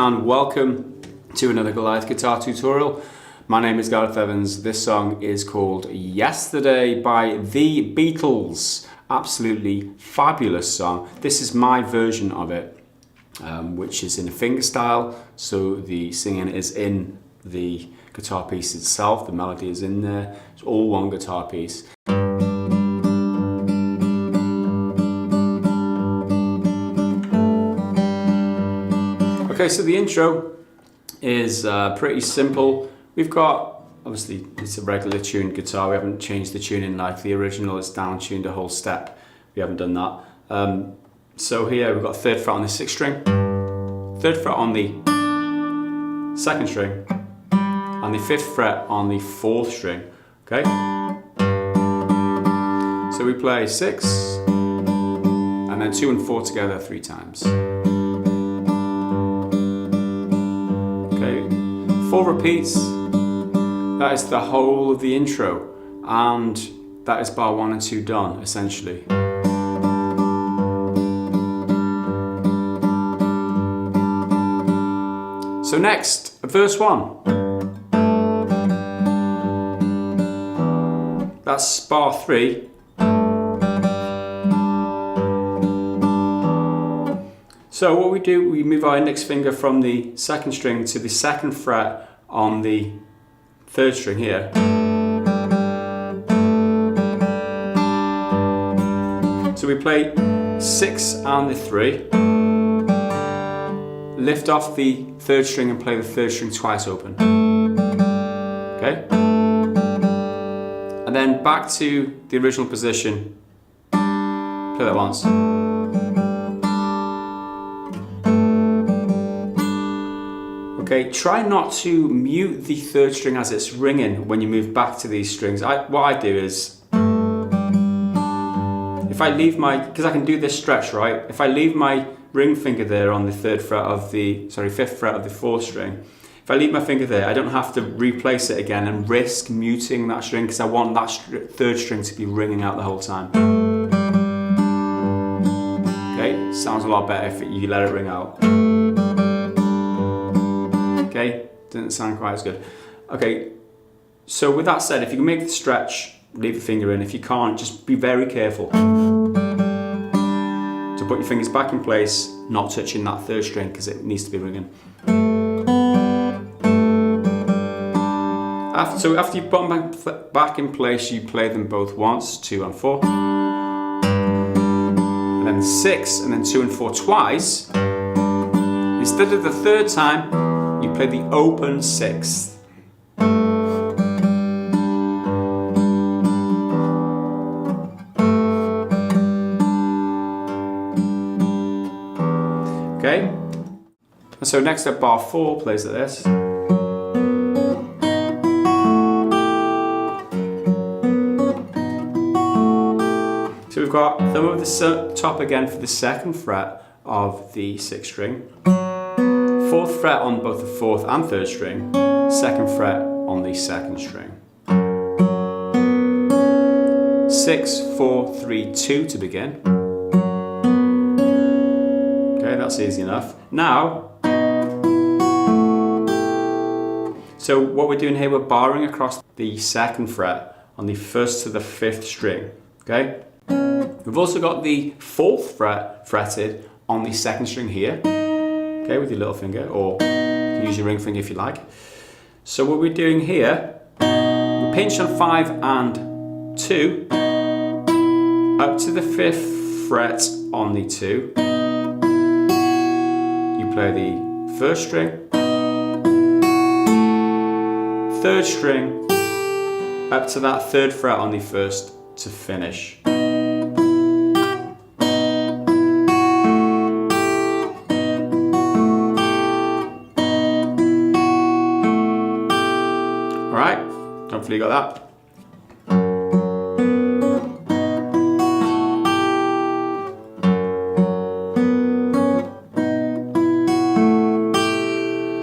and welcome to another Gareth guitar tutorial. My name is Gareth Evans. This song is called Yesterday by the Beatles. Absolutely fabulous song. This is my version of it, which is in a fingerstyle, so the singing is in the guitar piece itself, the melody is in there, it's all one guitar piece. Okay, so the intro is pretty simple. We've got, obviously it's a regular tuned guitar, we haven't changed the tuning like the original, it's down tuned a whole step, we haven't done that. So here we've got 3rd fret on the 6th string, 3rd fret on the 2nd string, and the 5th fret on the 4th string, okay? So we play 6, and then 2 and 4 together 3 times. Okay, 4 repeats, that is the whole of the intro, and that is bar 1 and 2 done, essentially. So next, verse 1. That's bar 3. So what we do, we move our index finger from the 2nd string to the 2nd fret on the 3rd string here. So we play 6 and the 3. Lift off the 3rd string and play the 3rd string twice open. Okay? And then back to the original position. Play that once. Okay, try not to mute the 3rd string as it's ringing when you move back to these strings. What I do is, if I leave because I can do this stretch, right? If I leave my ring finger there on the 5th fret of the 4th string, if I leave my finger there, I don't have to replace it again and risk muting that string because I want that 3rd string to be ringing out the whole time. Okay, sounds a lot better if you let it ring out. Okay, didn't sound quite as good. Okay, so with that said, if you can make the stretch, leave the finger in. If you can't, just be very careful to put your fingers back in place, not touching that 3rd string because it needs to be ringing. So after you put them back in place, you play them both once, 2 and 4. And then 6 and then 2 and 4 twice. Instead of the 3rd time, you play the open 6th. Okay? And so next up, bar 4 plays like this. So we've got thumb over the top again for the 2nd fret of the 6th string. 4th fret on both the 4th and 3rd string, 2nd fret on the 2nd string. 6, 4, 3, 2 to begin. Okay, that's easy enough. Now, so what we're doing here, we're barring across the 2nd fret on the 1st to the 5th string. Okay? We've also got the 4th fret fretted on the 2nd string here. Okay, with your little finger, or you can use your ring finger if you like. So what we're doing here, we pinch on 5 and 2, up to the 5th fret on the 2. You play the 1st string, 3rd string, up to that 3rd fret on the 1st to finish. Alright, hopefully you got that.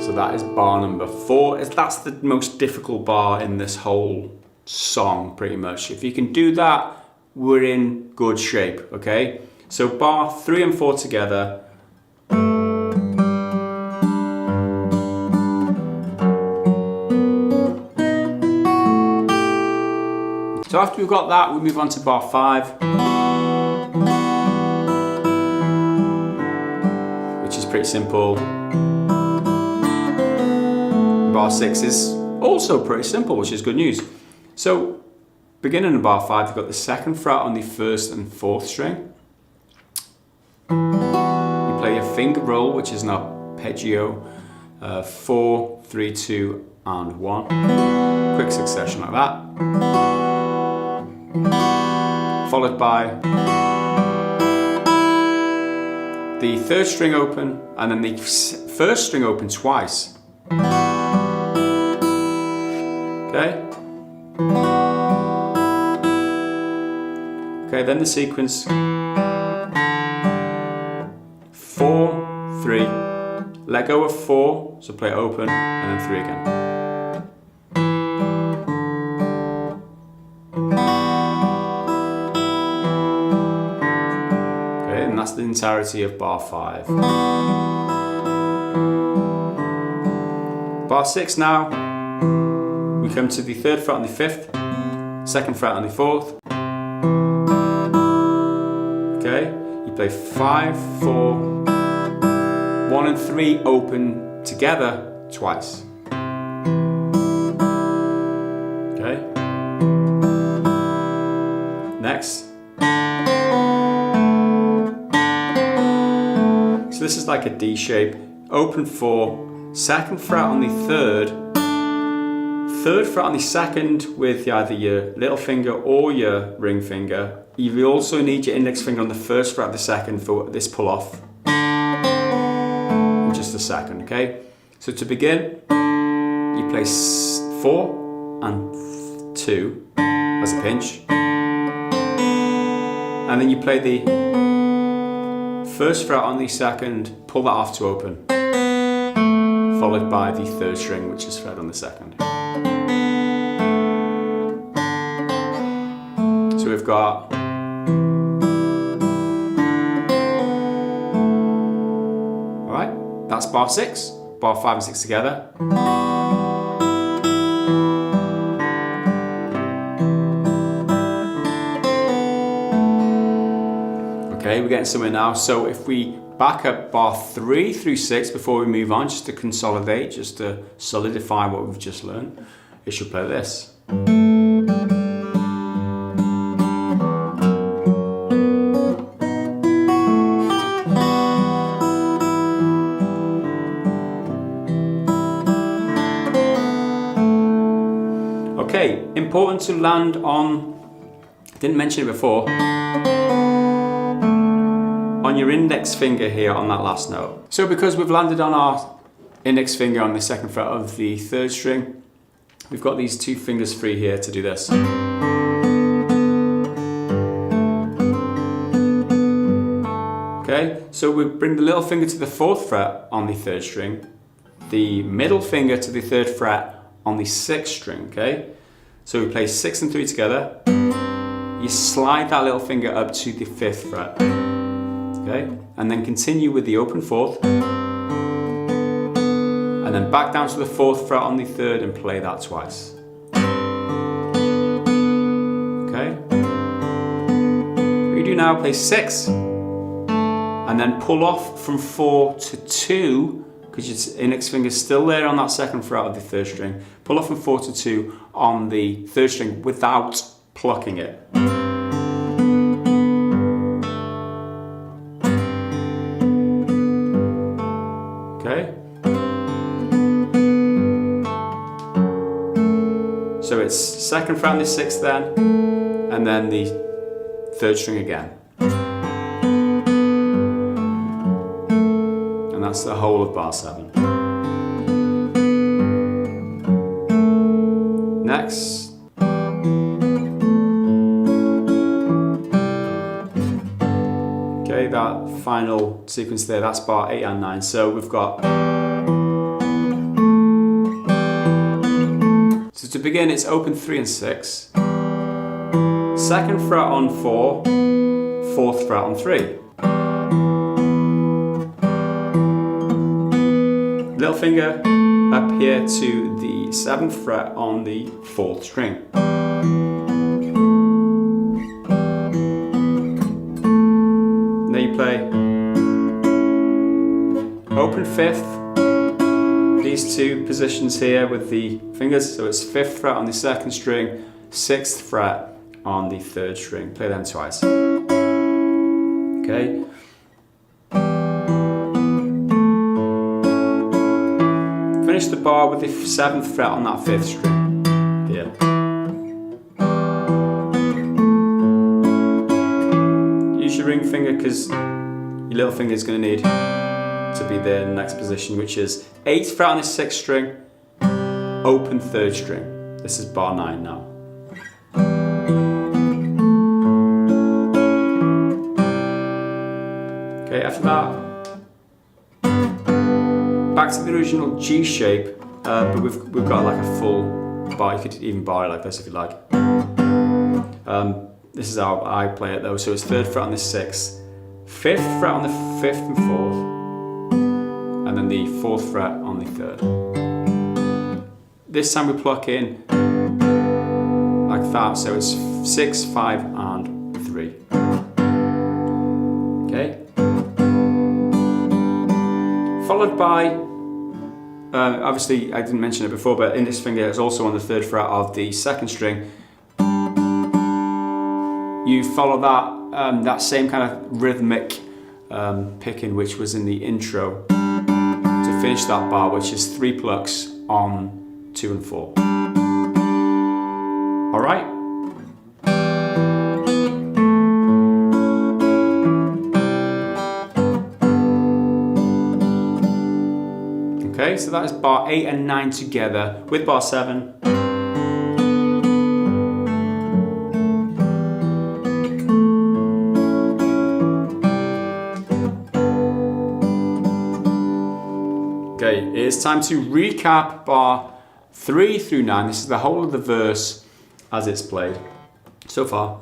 So that is bar number 4. That's the most difficult bar in this whole song, pretty much. If you can do that, we're in good shape, okay? So bar 3 and 4 together. So after we've got that, we move on to bar 5, which is pretty simple. Bar 6 is also pretty simple, which is good news. So beginning in bar 5, we've got the 2nd fret on the 1st and 4th string. You play a finger roll, which is an arpeggio, 4, 3, 2, and 1. Quick succession like that. Followed by the 3rd string open, and then the 1st string open twice. Okay? Okay, then the sequence. 4, 3, let go of 4, so play it open, and then 3 again. Okay, and that's the entirety of bar 5. Bar 6 now, we come to the 3rd fret on the 5th, 2nd fret on the 4th. Okay, you play 5, 4, 1 and 3 open together twice. Okay. Next. So this is like a D shape. Open 4, 2nd fret on the 3rd, 3rd fret on the 2nd with either your little finger or your ring finger. You also need your index finger on the 1st fret of the 2nd for this pull off. In just a second, okay? So to begin, you play 4 and 2 as a pinch. And then you play the 1st fret on the 2nd, pull that off to open. Followed by the 3rd string, which is fret on the 2nd. So we've got alright, that's bar 6, bar 5 and 6 together. Okay, we're getting somewhere now. So if we back up bar 3 through 6 before we move on, just to consolidate, just to solidify what we've just learned, it should play this. Okay, important to land on, didn't mention it before, on your index finger here on that last note. So because we've landed on our index finger on the 2nd fret of the 3rd string, we've got these 2 fingers free here to do this. Okay, so we bring the little finger to the 4th fret on the 3rd string, the middle finger to the 3rd fret on the 6th string, okay? So we play 6 and 3 together. You slide that little finger up to the 5th fret. Okay, and then continue with the open 4th, and then back down to the 4th fret on the 3rd and play that twice. Okay, what you do now, play 6, and then pull off from 4 to 2, because your index finger is still there on that 2nd fret of the 3rd string. Pull off from 4 to 2 on the 3rd string without plucking it. Okay. So it's 2nd fret on the 6th then, and then the 3rd string again. And that's the whole of bar 7. Next. Okay, that final sequence there, that's bar 8 and 9. So we've got, so to begin it's open 3 and 6, 2nd fret on 4, 4th fret on 3. Little finger up here to the 7th fret on the 4th string. open 5th, these two positions here with the fingers, so it's 5th fret on the 2nd string, 6th fret on the 3rd string. Play them twice. Okay. Finish the bar with the 7th fret on that 5th string here. Use your ring finger because your little finger is going to need to be there in the next position, which is 8th fret on the 6th string, open 3rd string. This is bar 9 now. Okay, after that, back to the original G shape, but we've got like a full bar. You could even bar it like this if you like. This is how I play it though. So it's 3rd fret on the 6th, 5th fret on the 5th and 4th, and then the 4th fret on the 3rd. This time we pluck in like that, so it's 6, 5, and 3. Okay. Followed by, obviously I didn't mention it before, but index finger is also on the 3rd fret of the 2nd string. You follow that same kind of rhythmic picking which was in the intro to finish that bar, which is 3 plucks on 2 and 4. All right. Okay, so that is bar 8 and 9 together with bar 7. Okay, it's time to recap bar 3 through 9. This is the whole of the verse as it's played so far.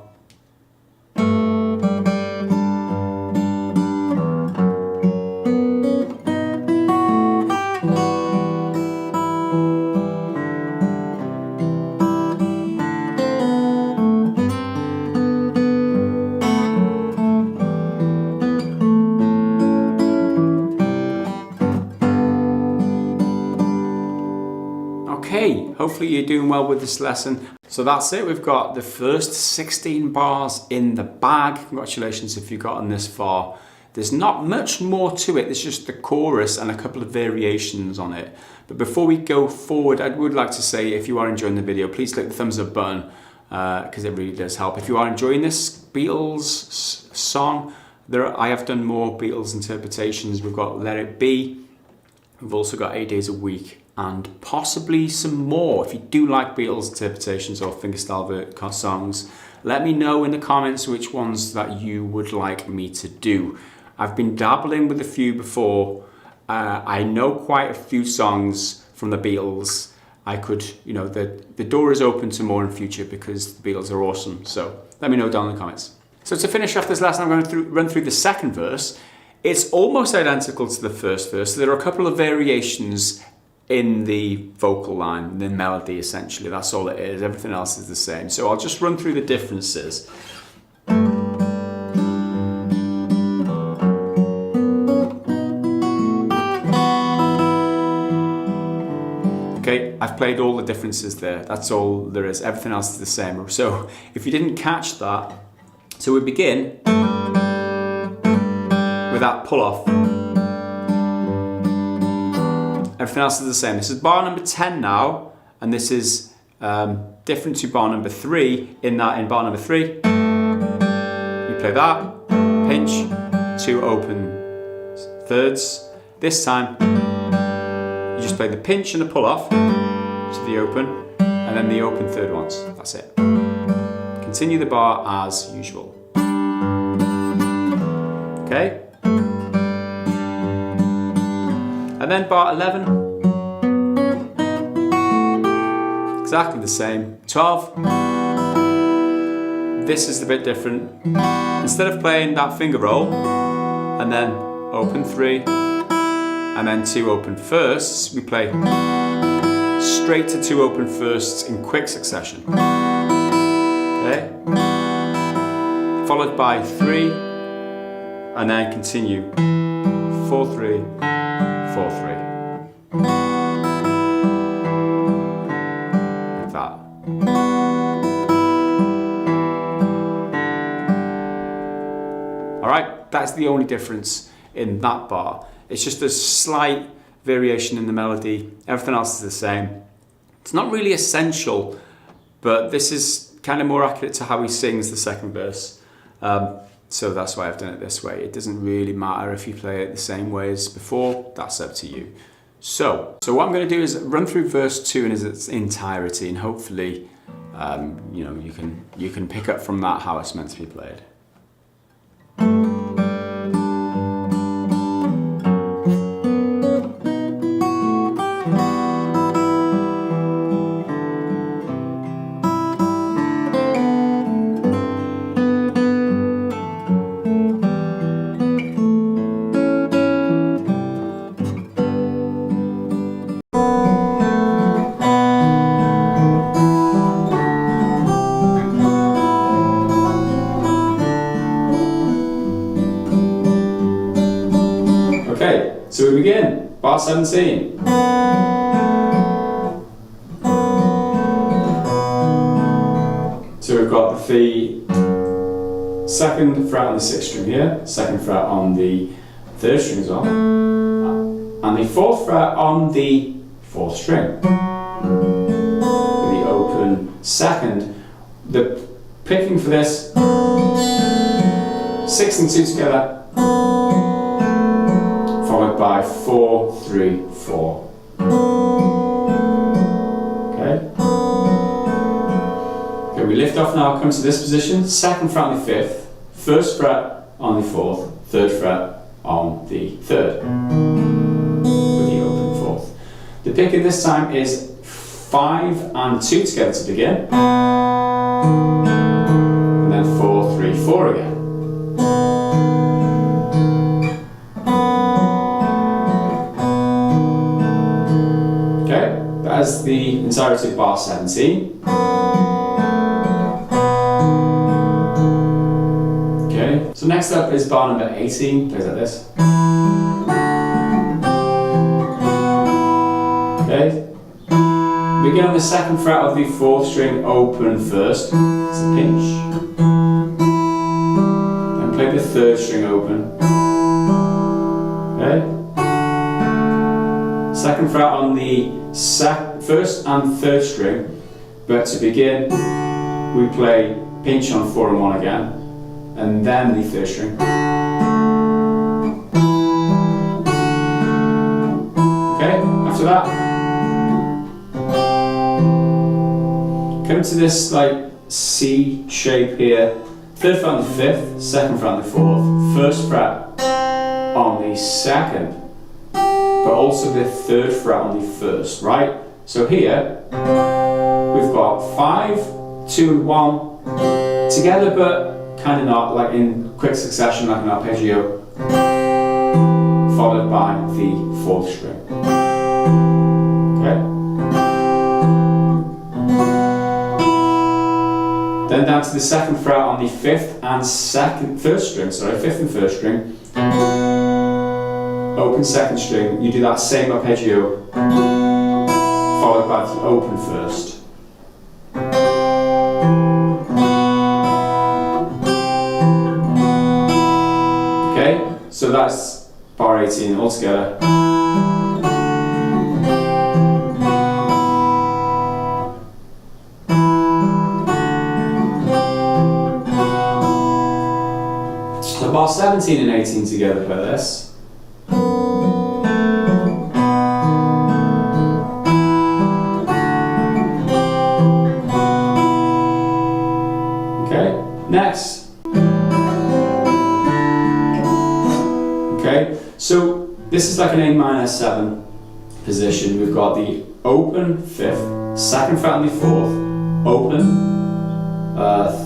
Okay, hopefully you're doing well with this lesson. So that's it, we've got the first 16 bars in the bag. Congratulations if you've gotten this far. There's not much more to it, there's just the chorus and a couple of variations on it. But before we go forward, I would like to say if you are enjoying the video, please click the thumbs up button because it really does help. If you are enjoying this Beatles song, I have done more Beatles interpretations. We've got Let It Be, we've also got 8 Days a Week, and possibly some more. If you do like Beatles interpretations or fingerstyle songs, let me know in the comments which ones that you would like me to do. I've been dabbling with a few before. I know quite a few songs from the Beatles. I could, the door is open to more in future because the Beatles are awesome. So let me know down in the comments. So to finish off this lesson, I'm going to run through the second verse. It's almost identical to the first verse. There are a couple of variations in the vocal line, the melody essentially, that's all it is. Everything else is the same. So I'll just run through the differences. Okay, I've played all the differences there. That's all there is. Everything else is the same. So if you didn't catch that, so we begin with that pull off. Everything else is the same. This is bar number 10 now, and this is different to bar number 3 in that in bar number 3, you play that, pinch, 2 open thirds. This time, you just play the pinch and the pull off to the open, and then the open third ones. That's it. Continue the bar as usual. Okay? And then bar 11, exactly the same. 12, this is a bit different. Instead of playing that finger roll, and then open 3, and then 2 open firsts, we play straight to 2 open firsts in quick succession. Okay? Followed by 3, and then continue. 4, 3, 4, 3. Like that. Alright, that's the only difference in that bar. It's just a slight variation in the melody. Everything else is the same. It's not really essential, but this is kind of more accurate to how he sings the second verse. So that's why I've done it this way. It doesn't really matter if you play it the same way as before, that's up to you. So what I'm going to do is run through verse 2 in its entirety, and hopefully you can pick up from that how it's meant to be played. Okay, so we begin, bar 17. So we've got the second fret on the 6th string here, second fret on the 3rd string as well, and the 4th fret on the 4th string. With the open 2nd. The picking for this, 6 and 2 together, followed by 4, 3, 4. Okay, we lift off now, come to this position, 2nd fret on the 5th, 1st fret on the 4th, 3rd fret on the 3rd, with the open 4th. The picking this time is 5 and 2 together to begin, and then 4, 3, 4 again. As the entirety of bar 17. Okay, so next up is bar number 18, plays like this. Okay, begin on the 2nd fret of the 4th string open first, it's a pinch. Then play the 3rd string open. Okay, 2nd fret on the 1st and 3rd string, but to begin we play pinch on 4 and 1 again, and then the 3rd string. Okay, after that, come to this like C shape here, 3rd fret on the 5th, 2nd fret on the 4th, 1st fret on the 2nd, but also the 3rd fret on the 1st, right? So here, we've got 5, 2 and 1 together, but kind of not, like in quick succession, like an arpeggio, followed by the 4th string. Okay? Then down to the 2nd fret on the 5th and 1st string, 5th and 1st string. Open 2nd string, you do that same arpeggio, followed by the open 1st. Okay, so that's bar 18 altogether. So bar 17 and 18 together play this. Next. Okay, so this is like an A minor 7 position. We've got the open 5th, 2nd fret on the 4th, open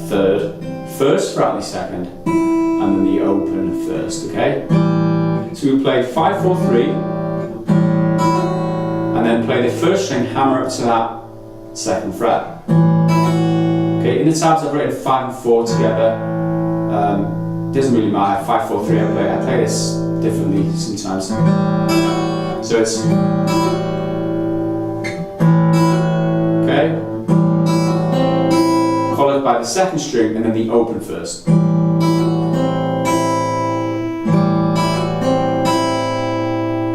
3rd, 1st fret on the 2nd, and then the open 1st, okay? So we play 5, 4, 3, and then play the 1st string, hammer up to that 2nd fret. Okay, in the tabs I've written 5 and 4 together. Doesn't really matter, 5, 4, 3, I play this differently sometimes. So So it's okay, followed by the second string and then the open first.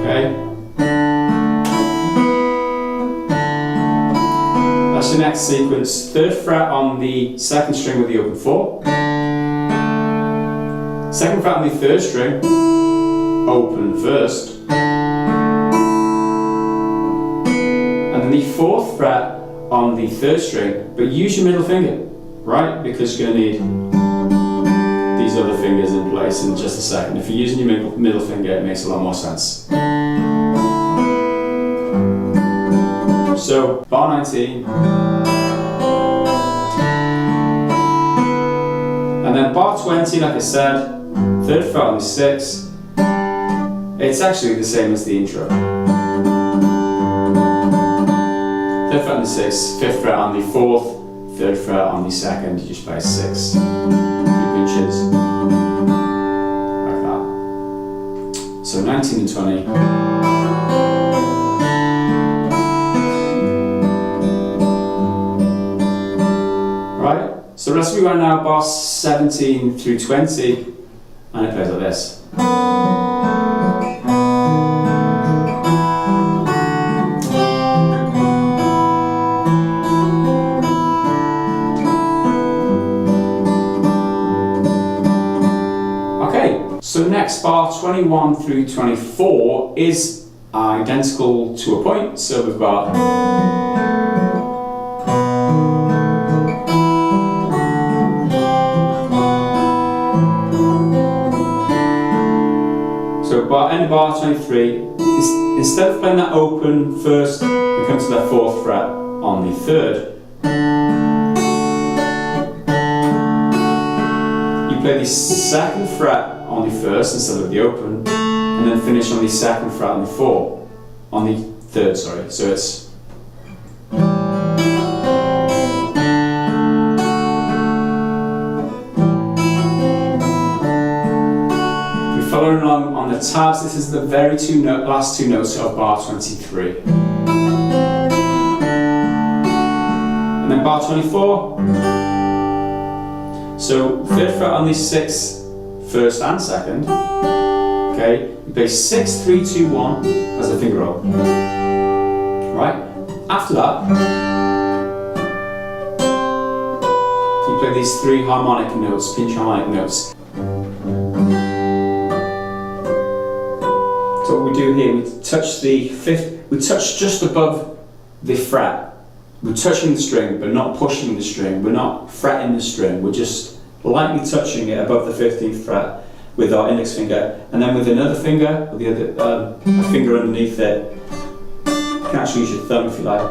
Okay. That's the next sequence. Third fret on the second string with the open 4. Second fret on the third string, open first. And then the fourth fret on the third string, but use your middle finger, right? Because you're going to need these other fingers in place in just a second. If you're using your middle finger, it makes a lot more sense. So, bar 19. And then bar 20, like I said, third fret on the 6. It's actually the same as the intro. Third fret on the 6, fifth fret on the 4th, third fret on the 2nd, you just play 6. 3 pinches. Like that. So 19 and 20. Right? So the rest of you right now, bar 17 through 20, and it plays like this. So next, bar 21 through 24 is identical to a point. So we've got end of bar 23. Instead of playing that open first, we come to that 4th fret on the 3rd. You play the 2nd fret on the 1st instead of the open, and then finish on the 2nd fret on the 4th, on the 3rd, sorry. So it's we're following along on the tabs. This is the very last two notes of bar 23, and then bar 24. So 3rd fret on the 6th. First and second, okay, you play 6, 3, 2, 1 as a finger roll, right? After that, you play these 3 harmonic notes, pinch harmonic notes. So what we do here, we touch the 5th, we touch just above the fret. We're touching the string, but not pushing the string. We're not fretting the string, we're just lightly touching it above the 15th fret with our index finger, and then with another finger, with the other a finger underneath it, you can actually use your thumb if you like.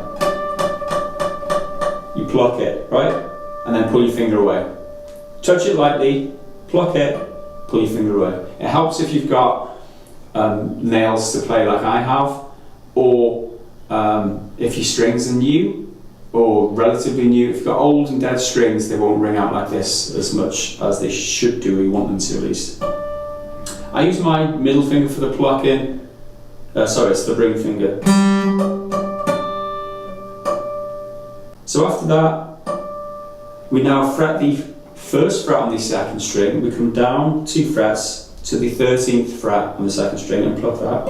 You pluck it, right? And then pull your finger away. Touch it lightly, pluck it, pull your finger away. It helps if you've got nails to play like I have, or if your strings are new, or relatively new. If you've got old and dead strings, they won't ring out like this as much as they should do, or you want them to at least. I use my middle finger for the plucking. Sorry, it's the ring finger. So after that, we now fret the 1st fret on the 2nd string. We come down 2 frets to the 13th fret on the 2nd string and pluck that.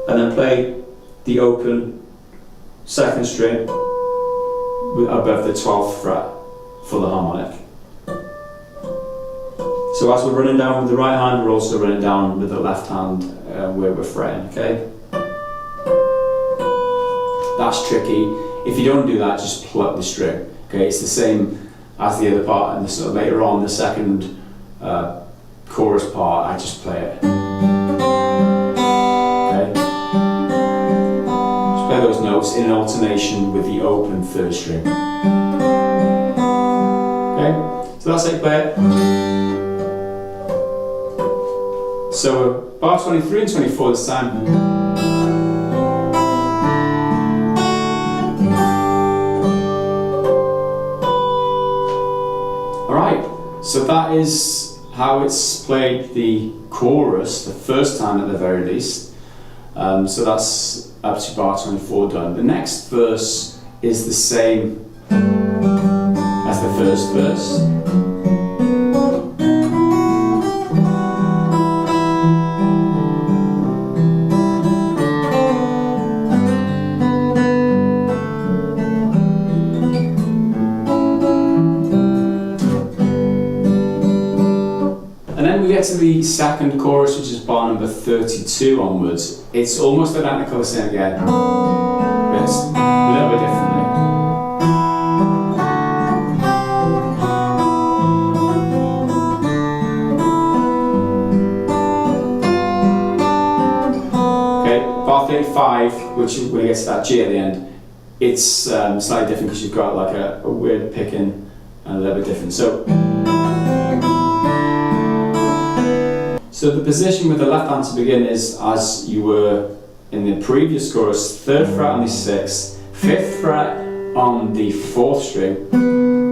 And then play the open 2nd string above the 12th fret for the harmonic. So as we're running down with the right hand, we're also running down with the left hand where we're fretting, okay? That's tricky. If you don't do that, just pluck the string, okay? It's the same as the other part, and so later on, the second chorus part, I just play it. Okay? Just play those notes in alternation with the open 3rd string. Okay? So that's how you play it. So bar 23 and 24 this time. Alright, so that is how it's played the chorus the first time at the very least. So that's up to bar 24 done. The next verse is the same as the first verse. And then we get to the second chorus, which is bar number 32 onwards. It's almost identical the same again, but it's a little bit differently. Okay, bar 35, which when you get to that G at the end, it's slightly different because you've got like a weird picking and a little bit different. So the position with the left hand to begin is as you were in the previous chorus: 3rd fret on the 6th, 5th fret on the 4th string,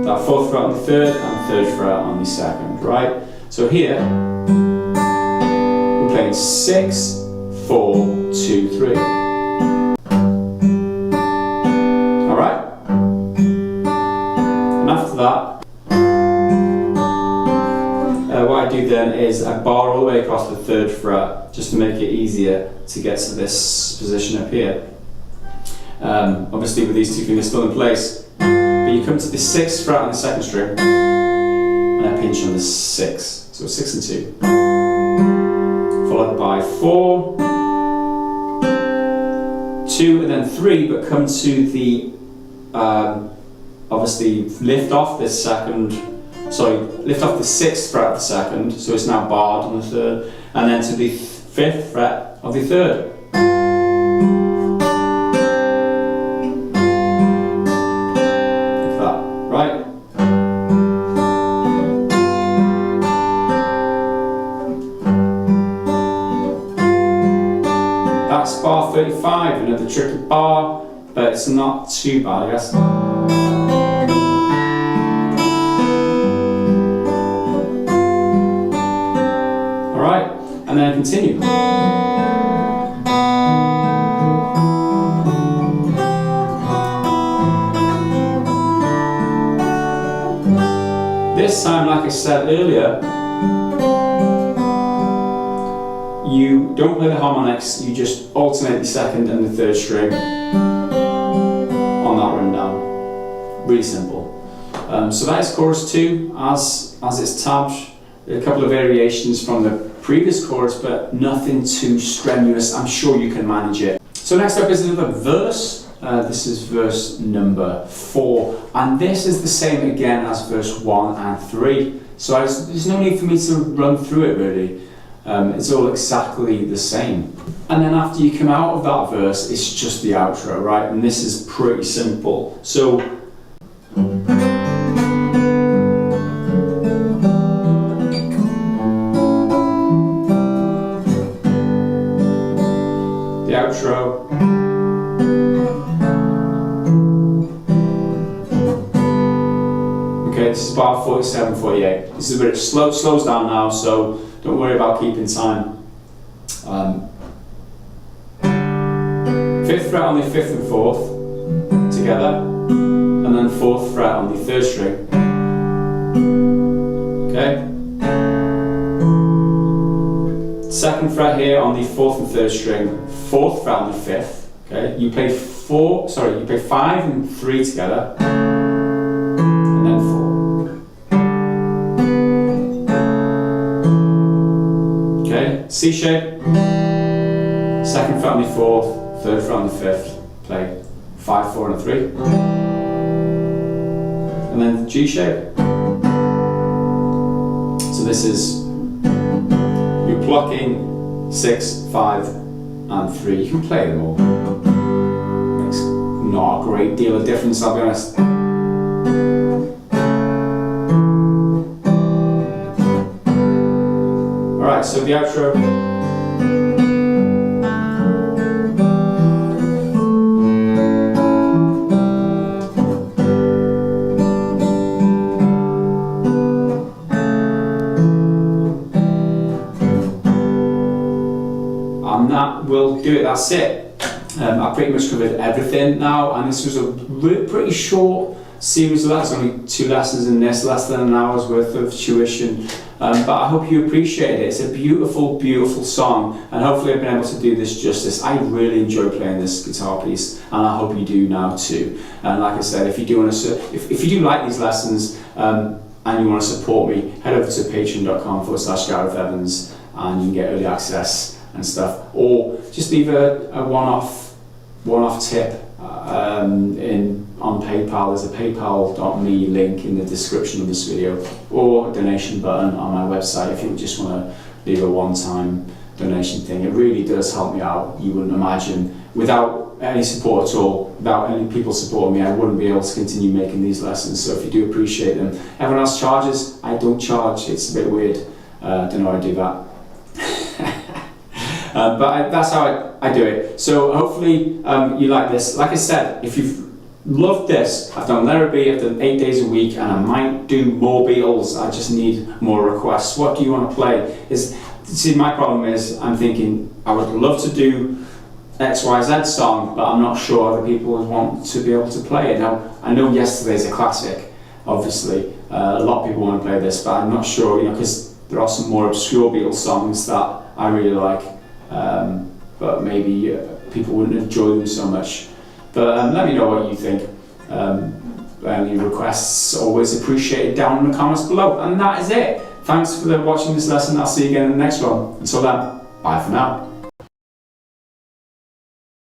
that 4th fret on the 3rd, and 3rd fret on the 2nd, right? So here, we're playing 6, 4, 2, 3. Alright? And after that, what I do then is I bar all the way across the 3rd fret just to make it easier to get to this position up here. Obviously with these two fingers still in place, but you come to the 6th fret on the 2nd string and I pinch on the 6, so 6 and 2, followed by 4, 2 and then 3, but come to the obviously lift off the 6th fret of the 2nd, so it's now barred on the 3rd, and then to the 5th fret of the 3rd. Like that, right? That's bar 35, another tricky bar, but it's not too bad, I guess. Alright, and then continue. This time, like I said earlier, you don't play the harmonics, you just alternate the 2nd and the 3rd string on that rundown. Really simple. So that is chorus 2 as it's tabbed. There are a couple of variations from the previous chorus, but nothing too strenuous. I'm sure you can manage it. So next up is another verse. This is verse number 4, and this is the same again as verse 1 and 3. So there's no need for me to run through it really. It's all exactly the same. And then after you come out of that verse, it's just the outro, right? And this is pretty simple. So the outro. Okay, this is bar 47, 48. This is a bit slows down now, so don't worry about keeping time. 5th fret on the 5th and 4th together, and then 4th fret on the 3rd string. Okay. 2nd fret here on the 4th and 3rd string, 4th fret on the 5th. Okay, you play 5 and 3 together, and then 4. Okay, C shape, 2nd fret on the 4th, 3rd fret on the 5th, play 5, 4 and a 3. And then G shape. So this is, you're plucking 6, 5 and 3. You can play them all. Makes not a great deal of difference, I'll be honest. Alright, so the outro. And that will do it. that's it. I pretty much covered everything now, and this was a pretty short series of lessons, only 2 lessons in this, less than an hour's worth of tuition. But I hope you appreciate it. It's a beautiful, beautiful song, and hopefully I've been able to do this justice. I really enjoy playing this guitar piece, and I hope you do now too. And like I said, if you do want to, if you do like these lessons and you want to support me, head over to patreon.com/Gareth Evans, and you can get early access and stuff, or just leave a one-off tip on PayPal. There's a paypal.me link in the description of this video, or a donation button on my website if you just want to leave a one-time donation thing. It really does help me out. You wouldn't imagine, without any support at all, without any people supporting me, I wouldn't be able to continue making these lessons. So if you do appreciate them, everyone else charges, I don't charge. It's a bit weird. Don't know how I do that. But that's how I do it. So hopefully you like this. Like I said, if you've loved this, I've done Let It Be, I've done 8 days a week, and I might do more Beatles. I just need more requests. What do you want to play? See, my problem is I'm thinking I would love to do XYZ song, but I'm not sure other people would want to be able to play it. Now, I know Yesterday's a classic, obviously. A lot of people want to play this, but I'm not sure, because there are some more obscure Beatles songs that I really like. But maybe people wouldn't enjoy them so much. But let me know what you think. Any requests, always appreciated down in the comments below. And that is it. Thanks for watching this lesson. I'll see you again in the next one. Until then, bye for now.